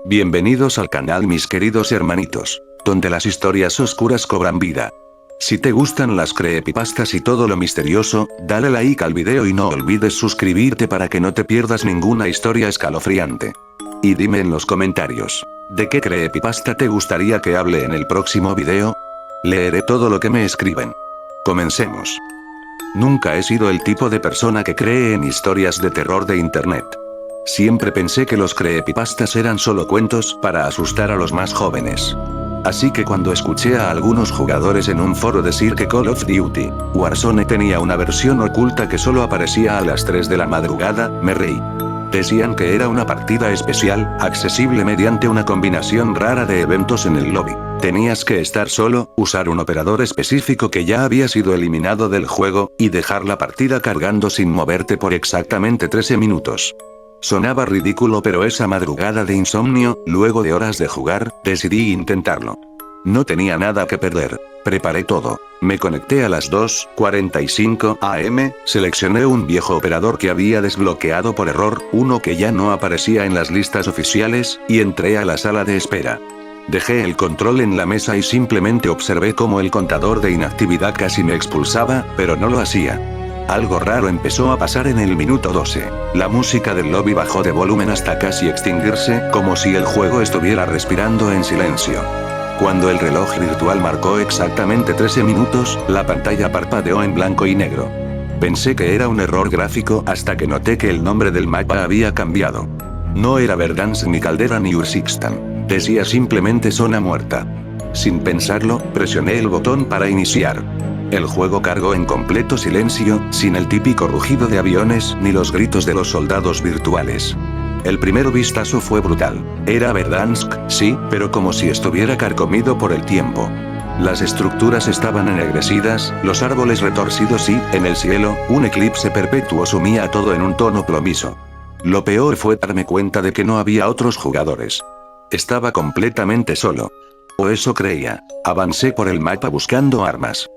Bienvenidos al canal mis queridos hermanitos, donde las historias oscuras cobran vida. Si te gustan las creepypastas y todo lo misterioso, dale like al video y no olvides suscribirte para que no te pierdas ninguna historia escalofriante. Y dime en los comentarios, ¿de qué creepypasta te gustaría que hable en el próximo video? Leeré todo lo que me escriben. Comencemos. Nunca he sido el tipo de persona que cree en historias de terror de internet. Siempre pensé que los creepypastas eran solo cuentos para asustar a los más jóvenes. Así que cuando escuché a algunos jugadores en un foro decir que Call of Duty Warzone tenía una versión oculta que solo aparecía a las 3 de la madrugada, me reí. Decían que era una partida especial, accesible mediante una combinación rara de eventos en el lobby. Tenías que estar solo, usar un operador específico que ya había sido eliminado del juego, y dejar la partida cargando sin moverte por exactamente 13 minutos. Sonaba ridículo, pero esa madrugada de insomnio, luego de horas de jugar, decidí intentarlo. No tenía nada que perder. Preparé todo. Me conecté a las 2:45 am, seleccioné un viejo operador que había desbloqueado por error, uno que ya no aparecía en las listas oficiales, y entré a la sala de espera. Dejé el control en la mesa y simplemente observé cómo el contador de inactividad casi me expulsaba, pero no lo hacía. Algo raro empezó a pasar en el minuto 12. La música del lobby bajó de volumen hasta casi extinguirse, como si el juego estuviera respirando en silencio. Cuando el reloj virtual marcó exactamente 13 minutos, la pantalla parpadeó en blanco y negro. Pensé que era un error gráfico hasta que noté que el nombre del mapa había cambiado. No era Verdansk ni Caldera ni Ursixstan. Decía simplemente Zona Muerta. Sin pensarlo, presioné el botón para iniciar. El juego cargó en completo silencio, sin el típico rugido de aviones ni los gritos de los soldados virtuales. El primer vistazo fue brutal. Era Verdansk, sí, pero como si estuviera carcomido por el tiempo. Las estructuras estaban ennegrecidas, los árboles retorcidos y, en el cielo, un eclipse perpetuo sumía todo en un tono plomizo. Lo peor fue darme cuenta de que no había otros jugadores. Estaba completamente solo. O eso creía. Avancé por el mapa buscando armas.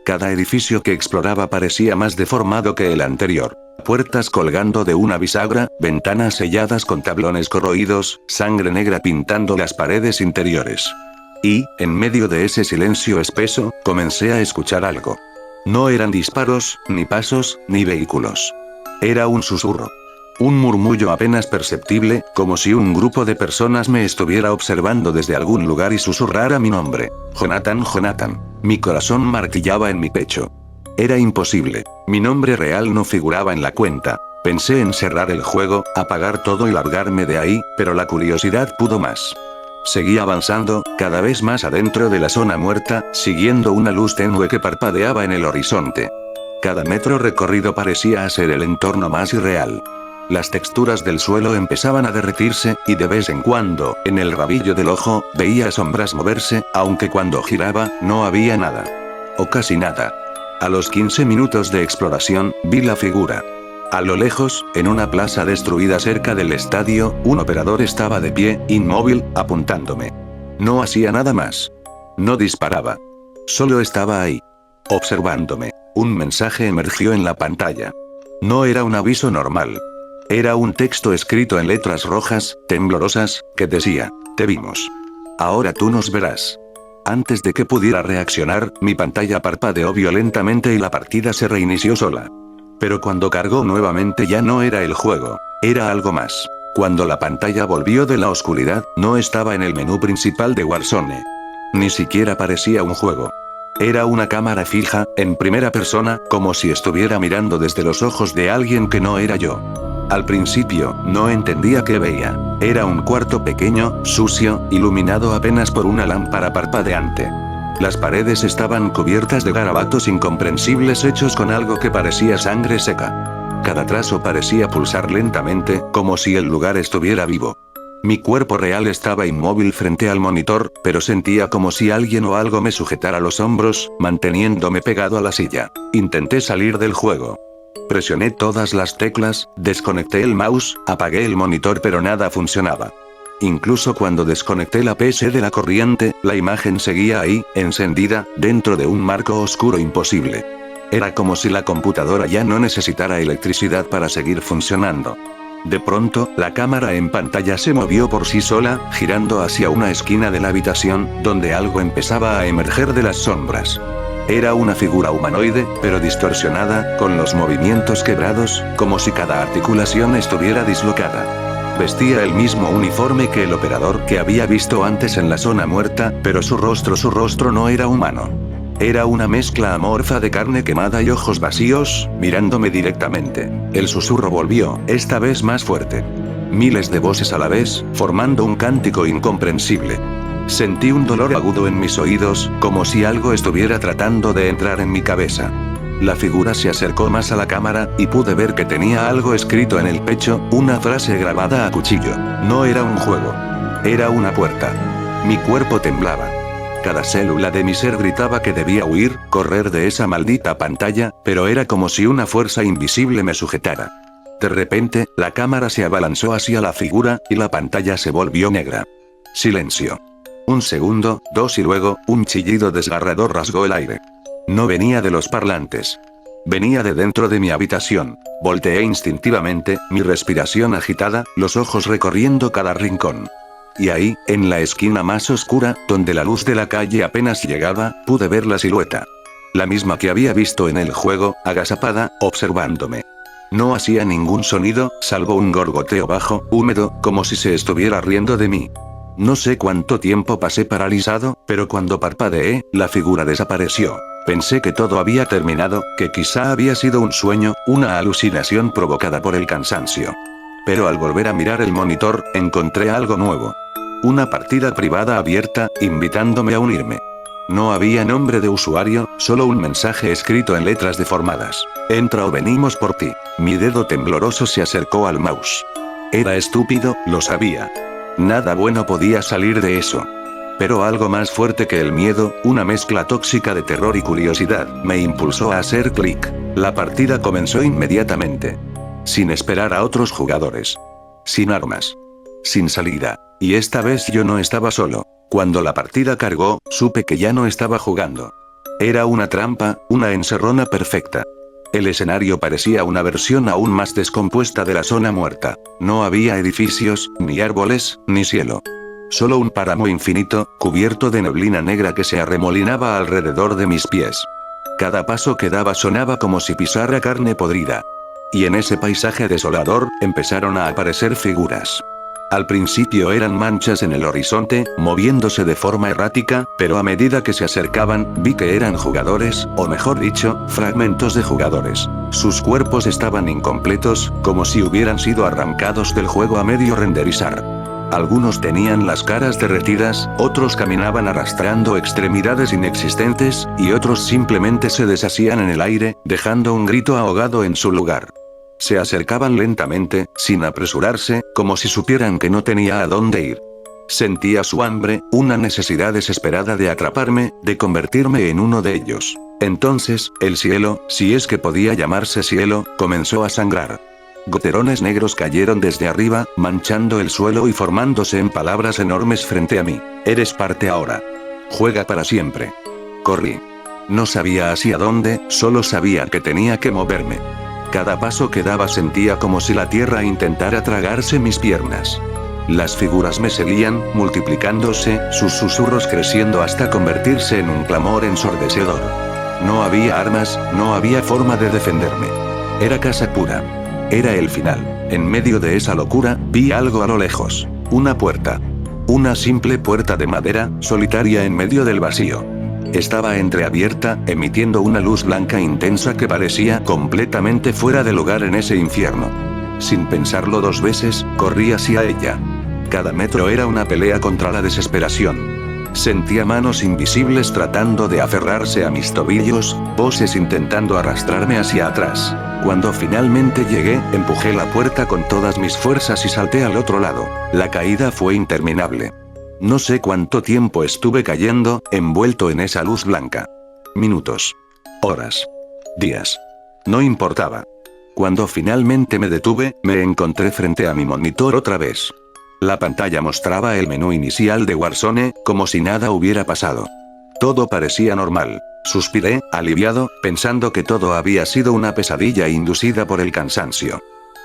Cada edificio que exploraba parecía más deformado que el anterior. Puertas colgando de una bisagra, ventanas selladas con tablones corroídos, sangre negra pintando las paredes interiores. Y, en medio de ese silencio espeso, comencé a escuchar algo. No eran disparos, ni pasos, ni vehículos. Era un susurro. Un murmullo apenas perceptible, como si un grupo de personas me estuviera observando desde algún lugar y susurrara mi nombre. Jonathan, Jonathan. Mi corazón martillaba en mi pecho. Era imposible. Mi nombre real no figuraba en la cuenta. Pensé en cerrar el juego, apagar todo y largarme de ahí, pero la curiosidad pudo más. Seguí avanzando, cada vez más adentro de la zona muerta, siguiendo una luz tenue que parpadeaba en el horizonte. Cada metro recorrido parecía hacer el entorno más irreal. Las texturas del suelo empezaban a derretirse, y de vez en cuando, en el rabillo del ojo, veía sombras moverse, aunque cuando giraba, no había nada. O casi nada. A los 15 minutos de exploración, vi la figura. A lo lejos, en una plaza destruida cerca del estadio, un operador estaba de pie, inmóvil, apuntándome. No hacía nada más. No disparaba. Solo estaba ahí. Observándome. Un mensaje emergió en la pantalla. No era un aviso normal. Era un texto escrito en letras rojas, temblorosas, que decía: "Te vimos. Ahora tú nos verás". Antes de que pudiera reaccionar, mi pantalla parpadeó violentamente y la partida se reinició sola. Pero cuando cargó nuevamente ya no era el juego, era algo más. Cuando la pantalla volvió de la oscuridad, no estaba en el menú principal de Warzone. Ni siquiera parecía un juego. Era una cámara fija, en primera persona, como si estuviera mirando desde los ojos de alguien que no era yo. Al principio, no entendía qué veía. Era un cuarto pequeño, sucio, iluminado apenas por una lámpara parpadeante. Las paredes estaban cubiertas de garabatos incomprensibles hechos con algo que parecía sangre seca. Cada trazo parecía pulsar lentamente, como si el lugar estuviera vivo. Mi cuerpo real estaba inmóvil frente al monitor, pero sentía como si alguien o algo me sujetara los hombros, manteniéndome pegado a la silla. Intenté salir del juego. Presioné todas las teclas, desconecté el mouse, apagué el monitor, pero nada funcionaba. Incluso cuando desconecté la PC de la corriente, la imagen seguía ahí, encendida, dentro de un marco oscuro imposible. Era como si la computadora ya no necesitara electricidad para seguir funcionando. De pronto, la cámara en pantalla se movió por sí sola, girando hacia una esquina de la habitación, donde algo empezaba a emerger de las sombras. Era una figura humanoide, pero distorsionada, con los movimientos quebrados, como si cada articulación estuviera dislocada. Vestía el mismo uniforme que el operador que había visto antes en la zona muerta, pero su rostro no era humano. Era una mezcla amorfa de carne quemada y ojos vacíos, mirándome directamente. El susurro volvió, esta vez más fuerte. Miles de voces a la vez, formando un cántico incomprensible. Sentí un dolor agudo en mis oídos, como si algo estuviera tratando de entrar en mi cabeza. La figura se acercó más a la cámara, y pude ver que tenía algo escrito en el pecho, una frase grabada a cuchillo. No era un juego. Era una puerta. Mi cuerpo temblaba. Cada célula de mi ser gritaba que debía huir, correr de esa maldita pantalla, pero era como si una fuerza invisible me sujetara. De repente, la cámara se abalanzó hacia la figura, y la pantalla se volvió negra. Silencio. Un segundo, dos y luego, un chillido desgarrador rasgó el aire. No venía de los parlantes. Venía de dentro de mi habitación. Volteé instintivamente, mi respiración agitada, los ojos recorriendo cada rincón. Y ahí, en la esquina más oscura, donde la luz de la calle apenas llegaba, pude ver la silueta. La misma que había visto en el juego, agazapada, observándome. No hacía ningún sonido, salvo un gorgoteo bajo, húmedo, como si se estuviera riendo de mí. No sé cuánto tiempo pasé paralizado, pero cuando parpadeé, la figura desapareció. Pensé que todo había terminado, que quizá había sido un sueño, una alucinación provocada por el cansancio. Pero al volver a mirar el monitor, encontré algo nuevo. Una partida privada abierta, invitándome a unirme. No había nombre de usuario, solo un mensaje escrito en letras deformadas. Entra o venimos por ti. Mi dedo tembloroso se acercó al mouse. Era estúpido, lo sabía. Nada bueno podía salir de eso. Pero algo más fuerte que el miedo, una mezcla tóxica de terror y curiosidad, me impulsó a hacer clic. La partida comenzó inmediatamente. Sin esperar a otros jugadores. Sin armas. Sin salida. Y esta vez yo no estaba solo. Cuando la partida cargó, supe que ya no estaba jugando. Era una trampa, una encerrona perfecta. El escenario parecía una versión aún más descompuesta de la zona muerta. No había edificios, ni árboles, ni cielo. Solo un páramo infinito, cubierto de neblina negra que se arremolinaba alrededor de mis pies. Cada paso que daba sonaba como si pisara carne podrida. Y en ese paisaje desolador, empezaron a aparecer figuras. Al principio eran manchas en el horizonte, moviéndose de forma errática, pero a medida que se acercaban, vi que eran jugadores, o mejor dicho, fragmentos de jugadores. Sus cuerpos estaban incompletos, como si hubieran sido arrancados del juego a medio renderizar. Algunos tenían las caras derretidas, otros caminaban arrastrando extremidades inexistentes, y otros simplemente se deshacían en el aire, dejando un grito ahogado en su lugar. Se acercaban lentamente, sin apresurarse, como si supieran que no tenía a dónde ir. Sentía su hambre, una necesidad desesperada de atraparme, de convertirme en uno de ellos. Entonces, el cielo, si es que podía llamarse cielo, comenzó a sangrar. Goterones negros cayeron desde arriba, manchando el suelo y formándose en palabras enormes frente a mí. Eres parte ahora. Juega para siempre. Corrí. No sabía hacia dónde, solo sabía que tenía que moverme. Cada paso que daba sentía como si la tierra intentara tragarse mis piernas. Las figuras me seguían, multiplicándose, sus susurros creciendo hasta convertirse en un clamor ensordecedor. No había armas, no había forma de defenderme. Era casa pura. Era el final. En medio de esa locura, vi algo a lo lejos. Una puerta. Una simple puerta de madera, solitaria en medio del vacío. Estaba entreabierta, emitiendo una luz blanca intensa que parecía completamente fuera de lugar en ese infierno. Sin pensarlo dos veces, corrí hacia ella. Cada metro era una pelea contra la desesperación. Sentía manos invisibles tratando de aferrarse a mis tobillos, voces intentando arrastrarme hacia atrás. Cuando finalmente llegué, empujé la puerta con todas mis fuerzas y salté al otro lado. La caída fue interminable. No sé cuánto tiempo estuve cayendo, envuelto en esa luz blanca. Minutos. Horas. Días. No importaba. Cuando finalmente me detuve, me encontré frente a mi monitor otra vez. La pantalla mostraba el menú inicial de Warzone, como si nada hubiera pasado. Todo parecía normal. Suspiré, aliviado, pensando que todo había sido una pesadilla inducida por el cansancio.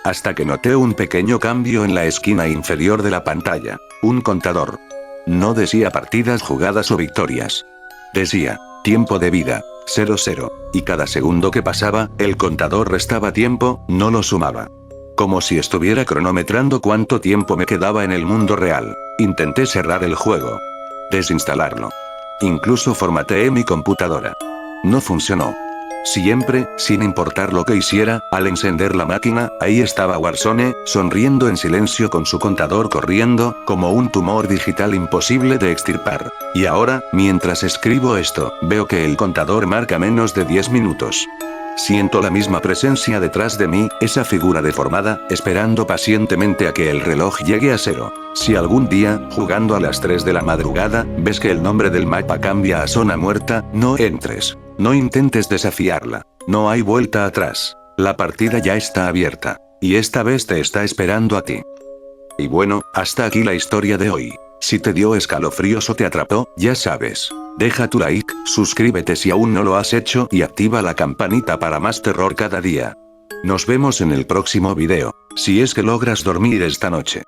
hasta que noté un pequeño cambio en la esquina inferior de la pantalla. Un contador. No decía partidas jugadas o victorias. Decía, tiempo de vida, 00, y cada segundo que pasaba, el contador restaba tiempo, no lo sumaba. Como si estuviera cronometrando cuánto tiempo me quedaba en el mundo real. Intenté cerrar el juego. Desinstalarlo. Incluso formateé mi computadora. No funcionó. Siempre, sin importar lo que hiciera, al encender la máquina, ahí estaba Warzone, sonriendo en silencio con su contador corriendo, como un tumor digital imposible de extirpar. Y ahora, mientras escribo esto, veo que el contador marca menos de 10 minutos. Siento la misma presencia detrás de mí, esa figura deformada, esperando pacientemente a que el reloj llegue a 0. Si algún día, jugando a las 3 de la madrugada, ves que el nombre del mapa cambia a zona muerta, no entres. No intentes desafiarla. No hay vuelta atrás. La partida ya está abierta. Y esta vez te está esperando a ti. Y bueno, hasta aquí la historia de hoy. Si te dio escalofríos o te atrapó, ya sabes. Deja tu like, suscríbete si aún no lo has hecho y activa la campanita para más terror cada día. Nos vemos en el próximo video, si es que logras dormir esta noche.